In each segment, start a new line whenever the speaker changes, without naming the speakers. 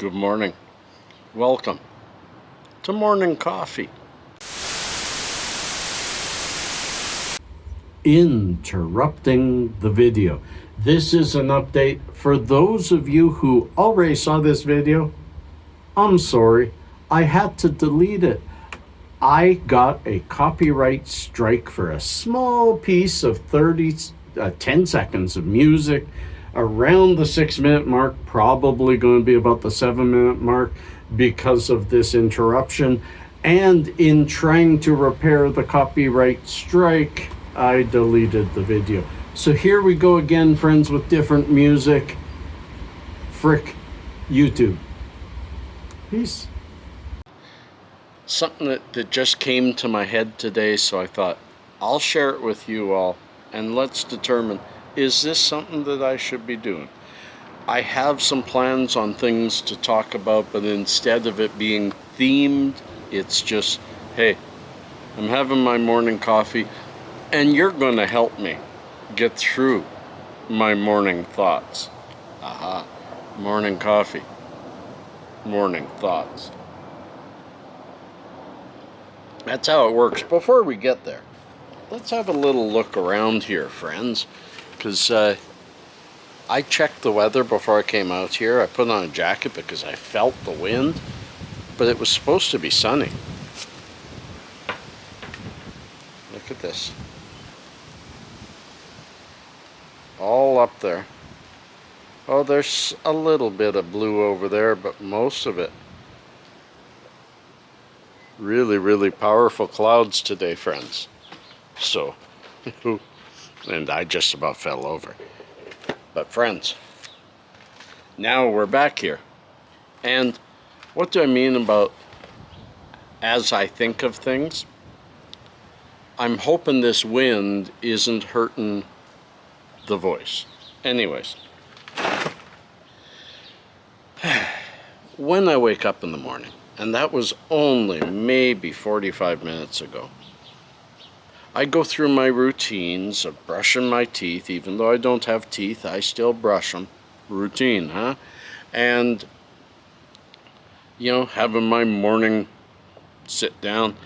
Good morning. Welcome to morning coffee. Interrupting the video. This is an update for those of you who already saw this video. I'm sorry, I had to delete it. I got a copyright strike for a small piece of 10 seconds of music around the 6-minute mark, probably going to be about the 7-minute mark because of this interruption. And in trying to repair the copyright strike, I deleted the video. So here we go again, friends, with different music. Frick YouTube. Peace. Something that just came to my head today, so I thought I'll share it with you all, and let's determine, is this something that I should be doing? I have some plans on things to talk about, but instead of it being themed, it's just, hey, I'm having my morning coffee, and you're going to help me get through my morning thoughts. Aha, morning coffee, morning thoughts. That's how it works. Before we get there, let's have a little look around here, friends, because I checked the weather before I came out here. I put on a jacket because I felt the wind, but it was supposed to be sunny. Look at this. All up there. Oh, there's a little bit of blue over there, but most of it. Really, really powerful clouds today, friends. So, and I just about fell over. But friends, now we're back here. And what do I mean about as I think of things? I'm hoping this wind isn't hurting the voice. Anyways, when I wake up in the morning, and that was only maybe 45 minutes ago, I go through my routines of brushing my teeth. Even though I don't have teeth, I still brush them. Routine, huh? And, having my morning sit down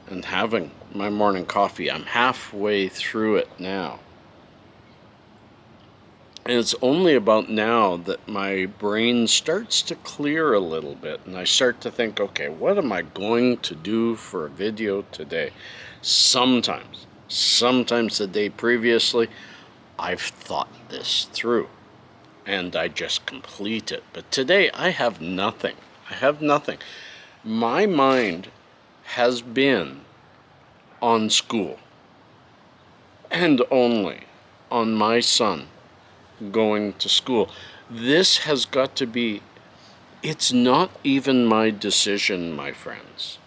and having my morning coffee. I'm halfway through it now. And it's only about now that my brain starts to clear a little bit, and I start to think, okay, what am I going to do for a video today? Sometimes the day previously, I've thought this through, and I just complete it. But today, I have nothing. My mind has been on school, and only on my son going to school. This has got to be, it's not even my decision, my friends.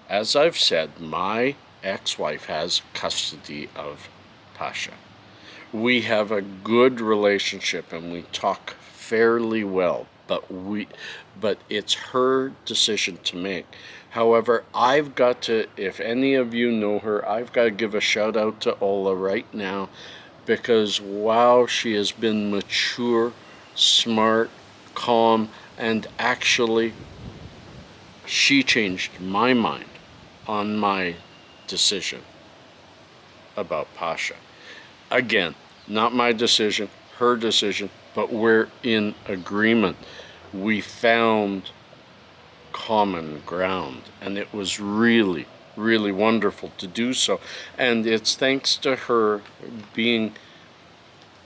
As I've said, my ex-wife has custody of Pasha. We have a good relationship and we talk fairly well, but it's her decision to make. However, I've got to, if any of you know her, I've got to give a shout out to Ola right now, because wow, she has been mature, smart, calm, and actually she changed my mind on my decision about Pasha. Again, not my decision, her decision, but we're in agreement. We found common ground, and it was really, really wonderful to do so. And it's thanks to her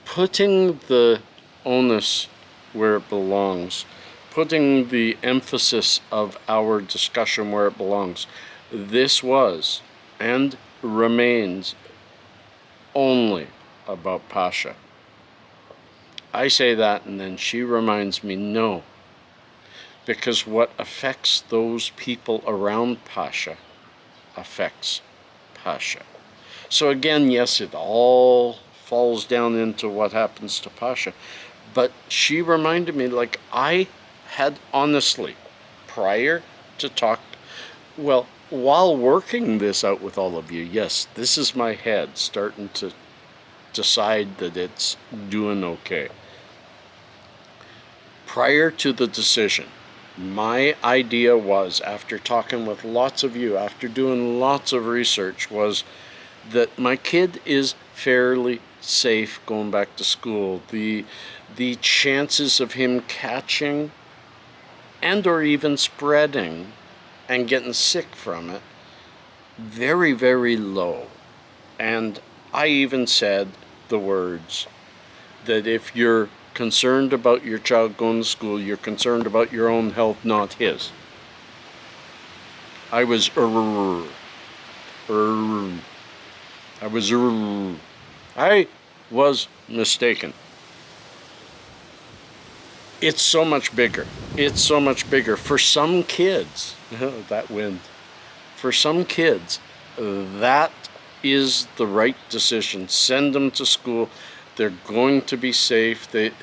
putting the onus where it belongs, putting the emphasis of our discussion where it belongs. This was and remains only about Pasha. I say that, and then she reminds me, no, because what affects those people around Pasha affects Pasha. So again, yes, it all falls down into what happens to Pasha, but she reminded me, like, I had honestly, prior to while working this out with all of you, yes, this is my head starting to decide that it's doing okay. prior to the decision, my idea was, after talking with lots of you, after doing lots of research, was that my kid is fairly safe going back to school. The chances of him catching and or even spreading and getting sick from it, very, very low. And I even said the words that if you're concerned about your child going to school, you're concerned about your own health, not his. I was mistaken. It's so much bigger. It's so much bigger. For some kids, that wind. For some kids, that is the right decision. Send them to school. They're going to be safe. They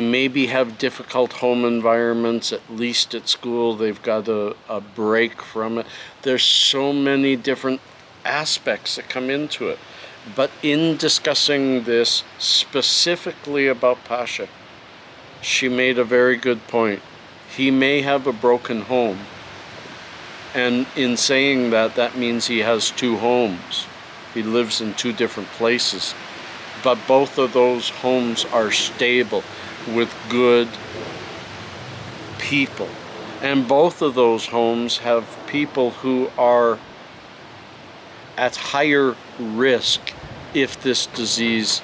maybe have difficult home environments, at least at school. They've got a break from it. There's so many different aspects that come into it. But in discussing this specifically about Pasha, she made a very good point. He may have a broken home. And in saying that, that means he has two homes. He lives in two different places. But both of those homes are stable with good people. And both of those homes have people who are at higher risk if this disease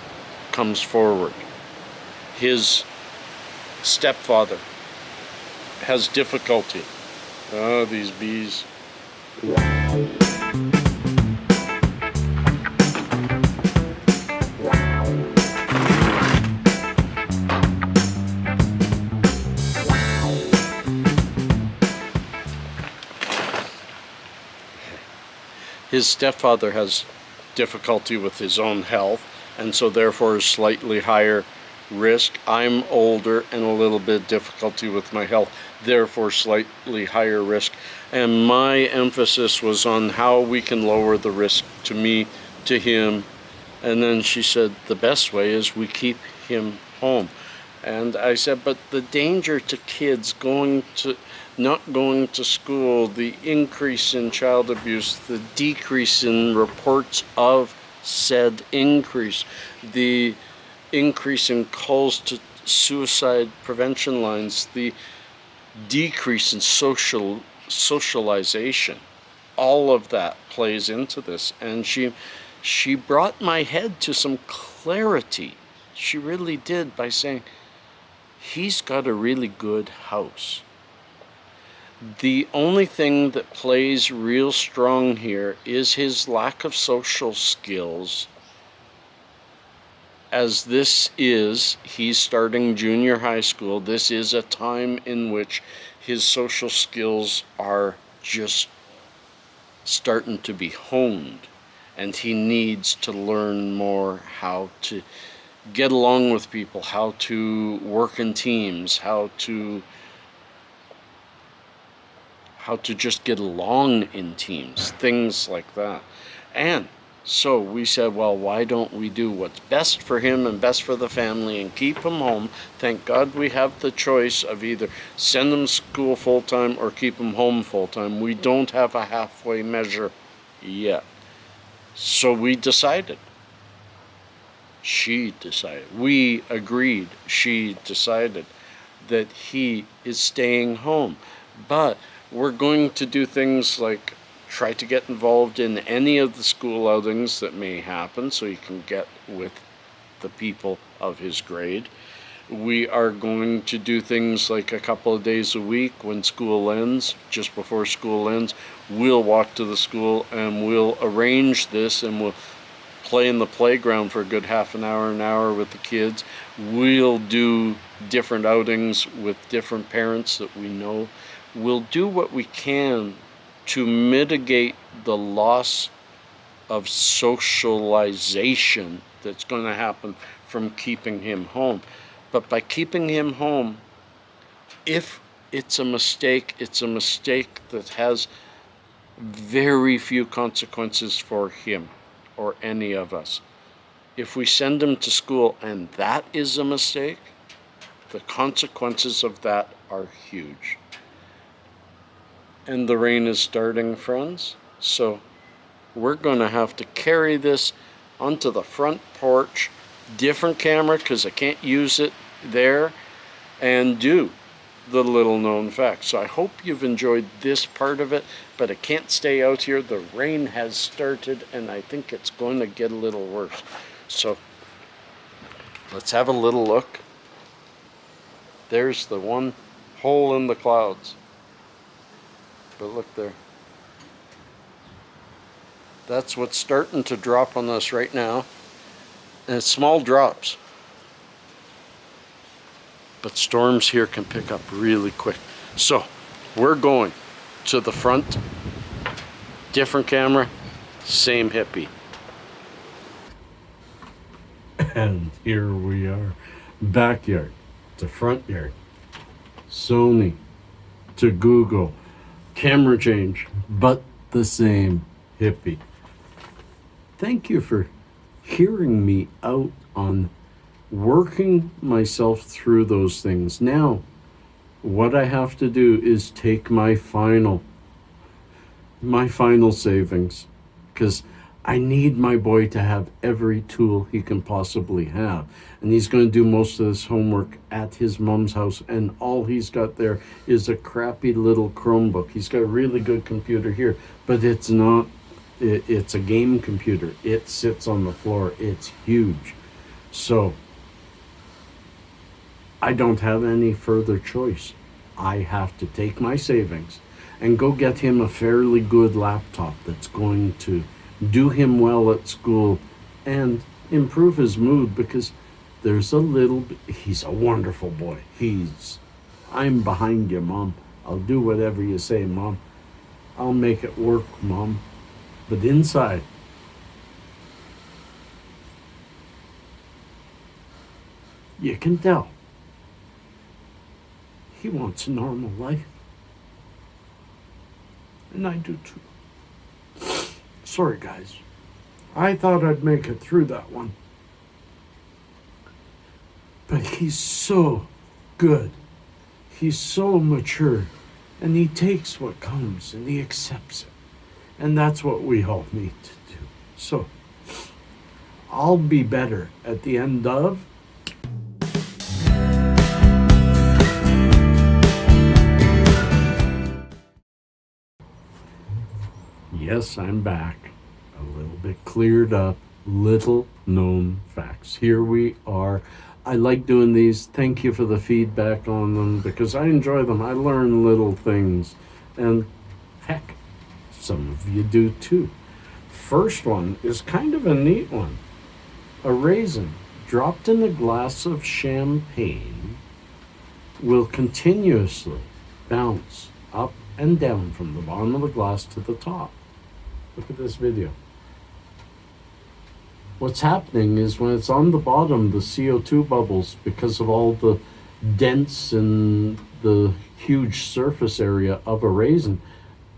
comes forward. His stepfather has difficulty. Oh, these bees. His stepfather has difficulty with his own health, and so therefore is slightly higher risk. I'm older and a little bit difficulty with my health, therefore slightly higher risk. And my emphasis was on how we can lower the risk to me, to him. And then she said, the best way is we keep him home. And I said, but the danger to kids not going to school, the increase in child abuse, the decrease in reports of said increase, the increase in calls to suicide prevention lines, the decrease in socialization, all of that plays into this. And she brought my head to some clarity. She really did, by saying, he's got a really good house. The only thing that plays real strong here is his lack of social skills. As he's starting junior high school, this is a time in which his social skills are just starting to be honed, and he needs to learn more how to get along with people, how to work in teams, how to just get along in teams, things like that. And so we said, well, why don't we do what's best for him and best for the family and keep him home? Thank God we have the choice of either send him to school full-time or keep him home full-time. We don't have a halfway measure yet. So we decided. She decided. We agreed. She decided that he is staying home. But we're going to do things like try to get involved in any of the school outings that may happen so he can get with the people of his grade. We are going to do things like a couple of days a week when school ends, just before school ends, we'll walk to the school and we'll arrange this and we'll play in the playground for a good half an hour with the kids. We'll do different outings with different parents that we know. We'll do what we can to mitigate the loss of socialization that's going to happen from keeping him home. But by keeping him home, if it's a mistake that has very few consequences for him or any of us. If we send him to school and that is a mistake, The consequences of that are huge. And the rain is starting, friends. So we're going to have to carry this onto the front porch, different camera because I can't use it there, and do the little known facts. So I hope you've enjoyed this part of it, but I can't stay out here. The rain has started and I think it's going to get a little worse. So let's have a little look. There's the one hole in the clouds. But look there. That's what's starting to drop on us right now. And it's small drops. But storms here can pick up really quick. So we're going to the front. Different camera, same hippie. And here we are. Backyard to front yard. Sony to Google. Camera change, but the same hippie. Thank you for hearing me out on working myself through those things. Now, what I have to do is take my final savings, because I need my boy to have every tool he can possibly have. And he's going to do most of this homework at his mom's house, and all he's got there is a crappy little Chromebook. He's got a really good computer here, but it's not, it's a game computer. It sits on the floor. It's huge. So I don't have any further choice. I have to take my savings and go get him a fairly good laptop that's going to do him well at school and improve his mood, because there's a little bit, he's a wonderful boy. I'm behind you, Mom. I'll do whatever you say, Mom. I'll make it work, Mom. But inside, you can tell he wants a normal life. And I do too. Sorry, guys. I thought I'd make it through that one. But he's so good. He's so mature. And he takes what comes and he accepts it. And that's what we all need to do. So, I'll be better at the end of... Yes, I'm back. A little bit cleared up, little known facts. Here we are. I like doing these. Thank you for the feedback on them, because I enjoy them. I learn little things. And heck, some of you do too. First one is kind of a neat one. A raisin dropped in a glass of champagne will continuously bounce up and down from the bottom of the glass to the top. Look at this video. What's happening is when it's on the bottom, the CO2 bubbles, because of all the dents and the huge surface area of a raisin,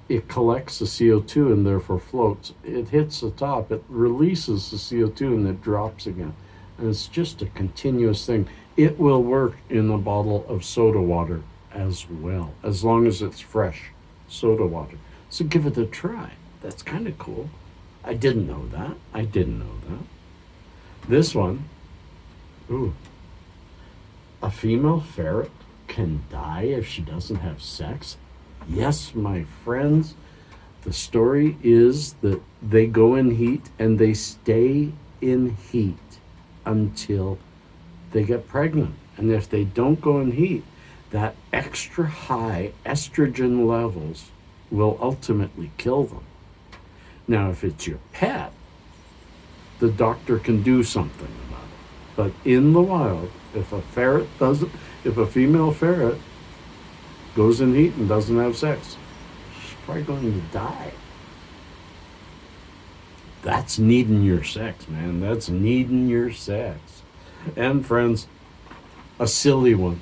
it collects the CO2 and therefore floats. It hits the top, it releases the CO2 and it drops again. And it's just a continuous thing. It will work in a bottle of soda water as well, as long as it's fresh soda water. So give it a try. That's kind of cool. I didn't know that. This one, a female ferret can die if she doesn't have sex. Yes, my friends, the story is that they go in heat and they stay in heat until they get pregnant. And if they don't go in heat, that extra high estrogen levels will ultimately kill them. Now, if it's your pet, the doctor can do something about it. But in the wild, if a female ferret goes in heat and doesn't have sex, she's probably going to die. That's needing your sex, man. That's needing your sex. And friends, a silly one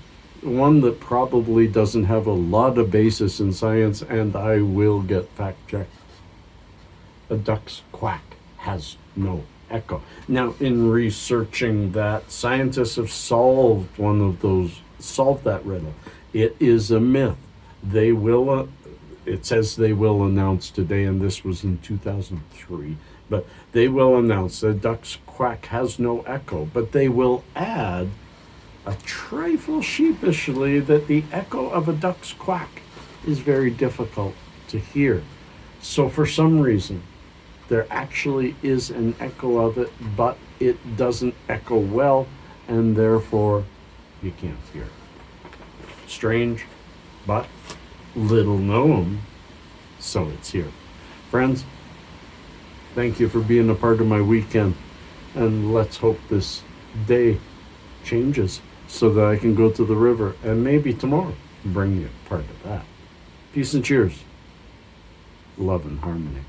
that probably doesn't have a lot of basis in science, and I will get fact checked. A duck's quack has no echo. Now, in researching that, scientists have solved that riddle. It is a myth. They will, it says they will announce today, and this was in 2003, but they will announce that a duck's quack has no echo, but they will add a trifle sheepishly that the echo of a duck's quack is very difficult to hear. So for some reason, there actually is an echo of it, but it doesn't echo well, and therefore you can't hear it. Strange, but little known, so it's here. Friends, thank you for being a part of my weekend, and let's hope this day changes so that I can go to the river and maybe tomorrow bring you part of that. Peace and cheers. Love and harmony.